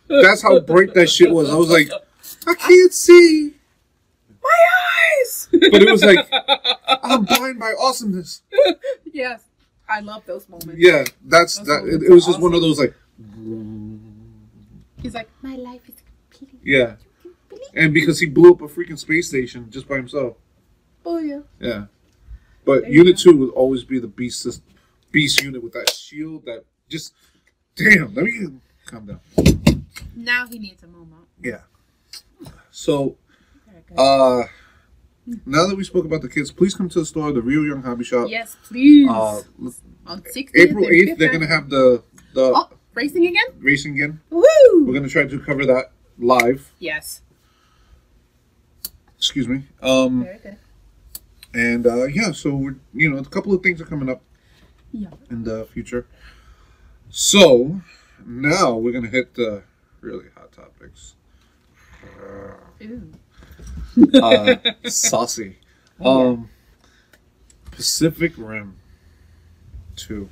That's how bright that shit was. I was like, I can't see. My eyes. But it was like, I'm blind by awesomeness. Yes. I love those moments. Yeah, that's that. It was just one of those like. He's like, my life is complete. Yeah, and because he blew up a freaking space station just by himself. Oh yeah. Yeah, but Unit 2 would always be the beast unit with that shield. That just damn. Let me calm down. Now he needs a moment. Yeah. So, now that we spoke about the kids, please come to the store, the Real Young Hobby Shop. Yes, please. On 60th April 8th, they're going to have the racing again? Racing again. Woo! We're going to try to cover that live. Yes. Excuse me. Very good. And yeah, so we're, a couple of things are coming up in the future. So now we're going to hit the really hot topics. Ew. Saucy. Pacific Rim 2.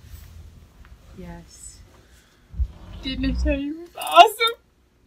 Yes. Didn't I tell you it was awesome?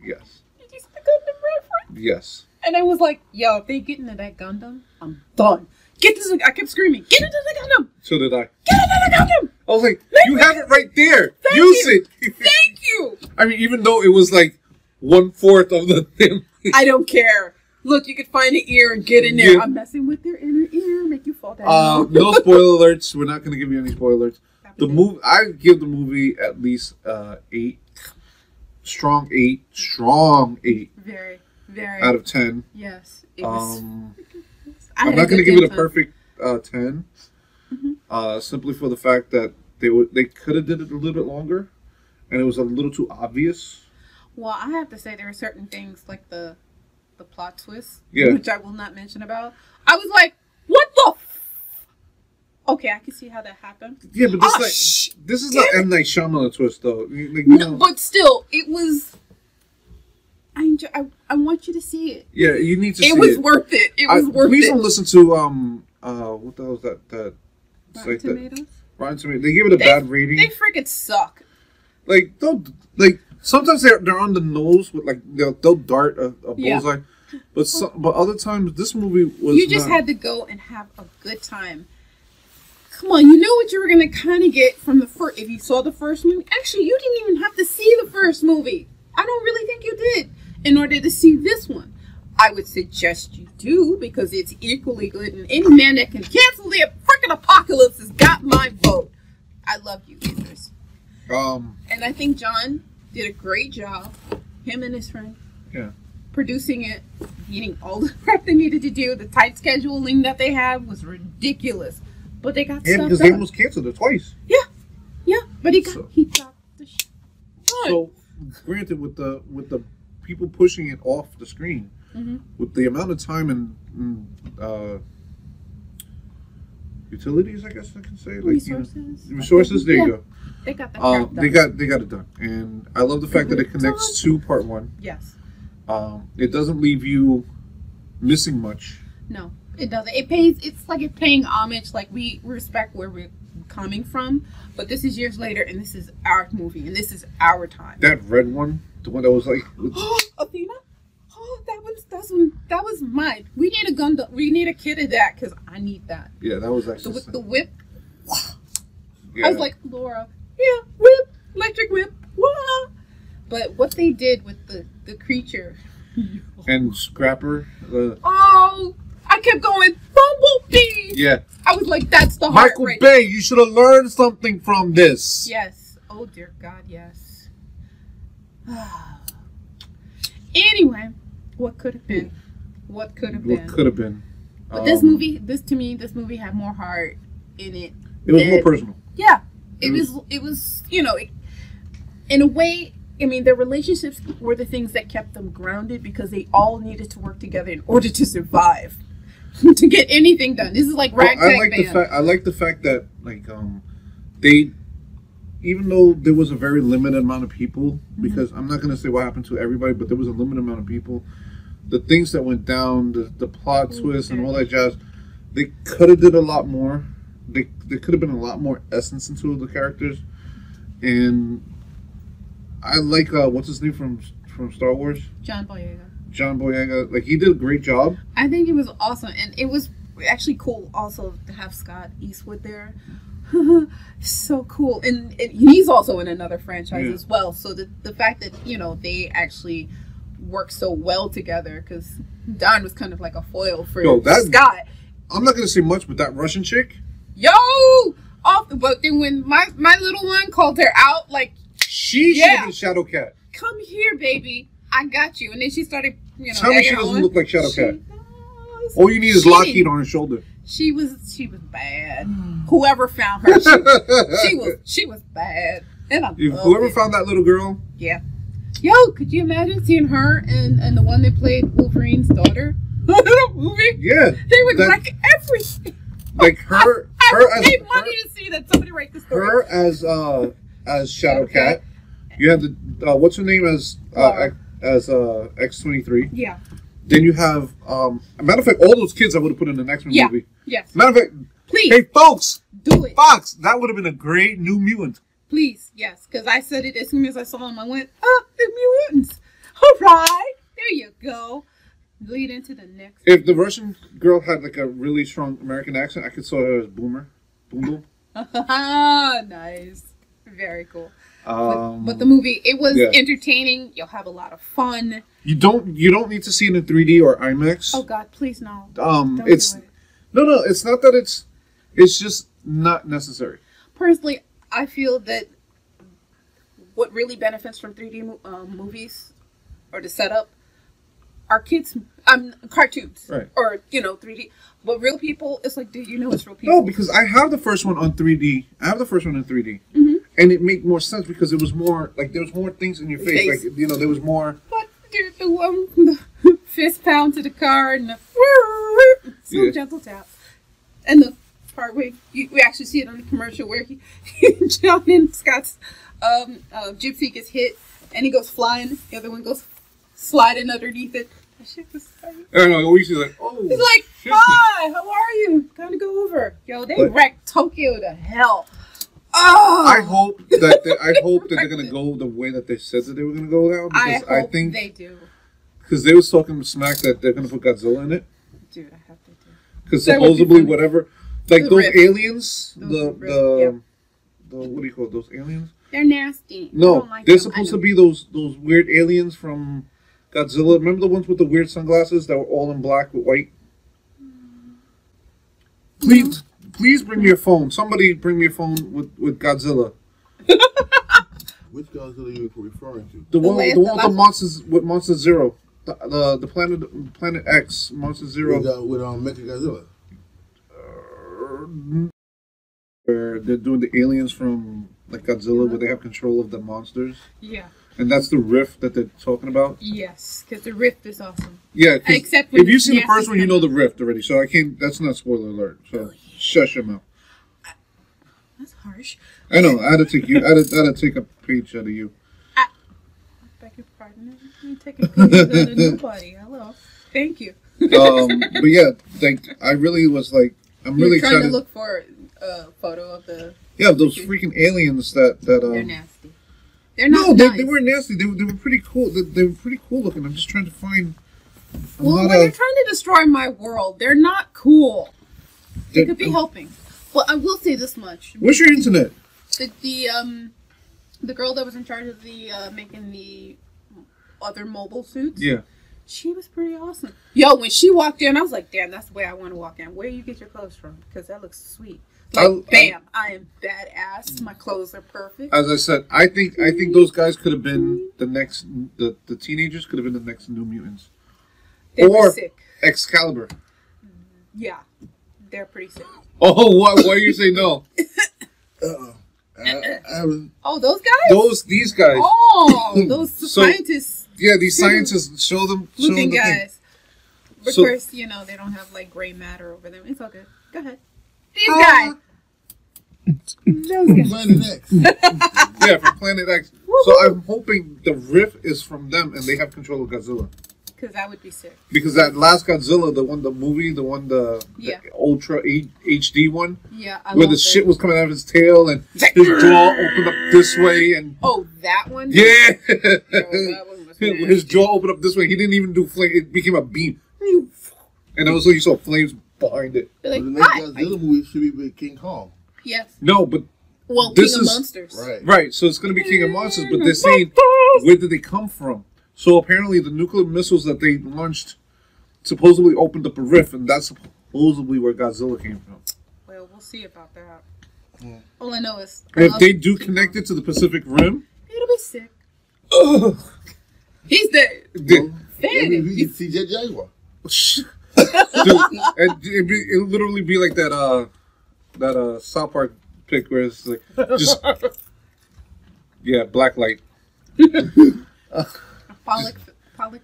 Yes. Did you see the Gundam reference? Yes. And I was like, yo, if they get into that Gundam, I'm done. Get this. I kept screaming, get into the Gundam. So did I. Get into the Gundam. I was like, you have it right there. Use it. Thank you. I mean, even though it was like 1/4 of the thing. I don't care. Look, you could find an ear and get in there. Yeah. I'm messing with your inner ear, make you fall down. No spoiler alerts. We're not going to give you any spoilers. The movie, I give the movie at least 8. strong 8. Strong 8. Very, very. Out of 10. Yes. It was, I'm not going to give it a perfect 10. Simply for the fact that they could have did it a little bit longer, and it was a little too obvious. Well, I have to say there were certain things like the plot twist, which I will not mention about. I was like, what the okay, I can see how that happened. Yeah, but this is not M. Night Shyamalan twist, though. No, but still, it was... I want you to see it. Yeah, you need to see it. It was worth it. It was worth it. Please don't listen to, what the hell was that Rotten Tomatoes? Rotten Tomatoes. They give it a bad rating. They freaking suck. Like, don't... Like, sometimes they're on the nose with, like, they'll dart a bullseye. But other times, this movie was You just had to go and have a good time. Come on, you knew what you were going to kind of get from the first... If you saw the first movie... Actually, you didn't even have to see the first movie. I don't really think you did in order to see this one. I would suggest you do because it's equally good. And any man that can cancel the freaking apocalypse has got my vote. I love you, Idris. And I think John did a great job. Him and his friend. Yeah. Producing it, getting all the prep they needed to do. The tight scheduling that they had was ridiculous. But they got stuff done. His game was canceled twice. Yeah. But he got the shit done. So, granted, with the people pushing it off the screen, with the amount of time and utilities, I guess I can say, like resources. There you go. They got that done. They got it done, and I love the fact that it connects to part 1. Yes. It doesn't leave you missing much. No, it doesn't. It's like it's paying homage. Like we respect where we're coming from, but this is years later, and this is our movie, and this is our time. That red one, the one that was like Athena. Oh, that was mine. We need a gun. We need a kit of that because I need that. Yeah, that was actually the whip. Yeah. I was like, Laura, whip, electric whip. Wah. But what they did with the creature and Scrapper. I kept going, Bumblebee. Yeah. I was like, that's the heart. Michael Bay, you should have learned something from this. Yes. Oh dear God, yes. Anyway, what could have been? What could have been? But this movie had more heart in it. It was more personal. Yeah. It was in a way, I mean, their relationships were the things that kept them grounded because they all needed to work together in order to survive, to get anything done. This is like ragtag band. I like the fact that they, even though there was a very limited amount of people, because I'm not going to say what happened to everybody, but there was a limited amount of people. The things that went down, the plot twist and all that jazz, they could have did a lot more. They could have been a lot more essence into the characters, and I like what's his name from Star Wars? John Boyega. John Boyega, like he did a great job. I think it was awesome, and it was actually cool also to have Scott Eastwood there. So cool, and he's also in another franchise as well. So the fact that they actually work so well together, because Don was kind of like a foil for Scott. I'm not gonna say much, but that Russian chick. But then when my little one called her out, like she should have been Shadow Cat. Come here, baby, I got you. And then she started, tell me she doesn't look like Shadow Cat. All you need is Lockheed on her shoulder. She was bad. Whoever found her, she was bad. And whoever found that little girl. Yeah. Could you imagine seeing her and the one that played Wolverine's daughter? Movie? Yeah. They would wreck everything. Like her I paid money to see that. Somebody write the story. Her as Shadow Cat. You have the what's her name as X-23. Yeah. Then you have matter of fact, all those kids I would have put in the X-Men movie. Yes. Matter of fact, please. Hey folks, do it. Fox, that would have been a great New Mutant. Please, yes, because I said it as soon as I saw them. I went, the mutants. All right, there you go. Lead into the next. If the Russian girl had like a really strong American accent, I could saw her as Boomer. Boom boom. Nice. Very cool. But the movie, it was entertaining. You'll have a lot of fun. You don't need to see it in 3D or IMAX. Oh God, please no. It's do it. No. It's not that it's just not necessary. Personally, I feel that what really benefits from 3D movies or the setup are kids, cartoons, right? Or 3D. But real people, it's like, dude, it's real people. No, because I have the first one on 3D. I have the first one in 3D, and it made more sense because it was more like there was more things in your face. Like there was more. But dude, the fist pound to the car and the gentle tap, and the part where we actually see it on the commercial where John and Scott's gypsy gets hit and he goes flying. The other one goes sliding underneath it. That shit was funny. I know. Always like, oh. He's like, hi, how are you? Time to go over. Yo, they wrecked Tokyo to hell. Oh. I hope that they're gonna go the way that they said that they were gonna go now. Because I think they do. Because they was talking smack that they're gonna put Godzilla in it. Dude, I hope they do. Because supposedly whatever, like those aliens, the what do you call it, those aliens? They're nasty. No, they're supposed to be those weird aliens from Godzilla. Remember the ones with the weird sunglasses that were all in black with white? Please bring me a phone. Somebody bring me a phone with Godzilla. Which Godzilla are you referring to? The one with the monsters, with Monster Zero. The Planet X, Monster Zero. With Mechagodzilla. Where they're doing the aliens from like Godzilla, where they have control of the monsters. Yeah. And that's the rift that they're talking about. Yes, because the rift is awesome. Yeah, except if you've seen the first one, you know the rift already. So I can't. That's not spoiler alert. So shush your mouth. That's harsh. I know. I had to take you. I had to take a page out of you. Beg your pardon. You take a page out of nobody. Hello. Thank you. But yeah, I really was like, I'm really trying excited to look for a photo of the. Yeah, those freaking aliens that. They're nasty. They're not. No, nice. they weren't nasty. They were pretty cool. They were pretty cool looking. I'm just trying to find. Well, when they're trying to destroy my world, they're not cool. They could be helping. Well, I will say this much. What's your internet? The girl that was in charge of the making the other mobile suits. Yeah. She was pretty awesome. Yo, when she walked in, I was like, damn, that's the way I want to walk in. Where do you get your clothes from? Because that looks sweet. Like, bam, I am badass. My clothes are perfect. As I said, I think those guys could have been the next. The teenagers could have been the next New Mutants. They were sick. Excalibur. Yeah, they're pretty sick. Oh, why do you say no? Oh, those guys? These guys. Oh, those scientists. Yeah, these scientists show them looking guys. But of course, they don't have like gray matter over them. It's all good. Go ahead. These guys. Planet X. Yeah, from Planet X. Woo-hoo. So I'm hoping the riff is from them and they have control of Godzilla. Because that would be sick. Because that last Godzilla, the Ultra HD one, where the shit was coming out of his tail and his jaw opened up this way and that one? Yeah. That one was his jaw opened up this way. He didn't even do flame. It became a beam, and also you saw flames behind it. Like, the next Godzilla movie should be with King Kong. Yes. No, but this King of Monsters. Right. So it's going to be King of Monsters, but they're saying where did they come from? So apparently the nuclear missiles that they launched supposedly opened up a rift, and that's supposedly where Godzilla came from. Well, we'll see about that. Yeah. All I know is... If they do connect it to the Pacific Rim... It'll be sick. Ugh. He's dead. You can see Jet Jaguar. Dude, it'll literally be like that South Park pic where it's like, just... Yeah, black light. Pollock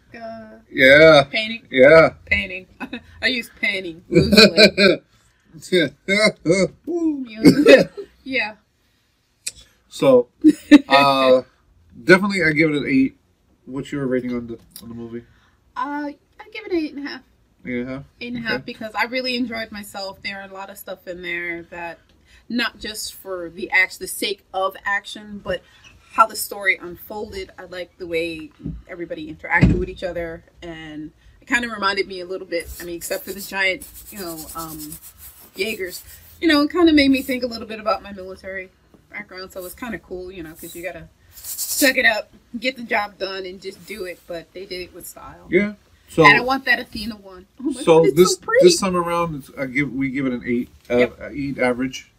painting. Yeah. Painting. I use painting loosely. Yeah. So, definitely I give it an 8. What's your rating on the movie? I give it an 8.5. 8.5? 8.5 because I really enjoyed myself. There are a lot of stuff in there that, not just for the sake of action, but how the story unfolded. I like the way everybody interacted with each other, and it kind of reminded me a little bit, except for the giant, Jaegers, it kind of made me think a little bit about my military background, so it's kind of cool, because you gotta suck it up, get the job done, and just do it, but they did it with style. Yeah. So, and I want that Athena one. Oh my God, it's so pretty. This time around, we give it an 8, 8 average.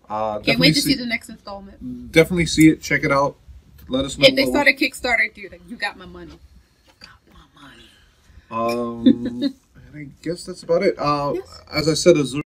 Can't wait to see the next installment. Definitely see it. Check it out. let us know. If they start a Kickstarter, dude, you got my money. And I guess that's about it. Yes. As I said, Azure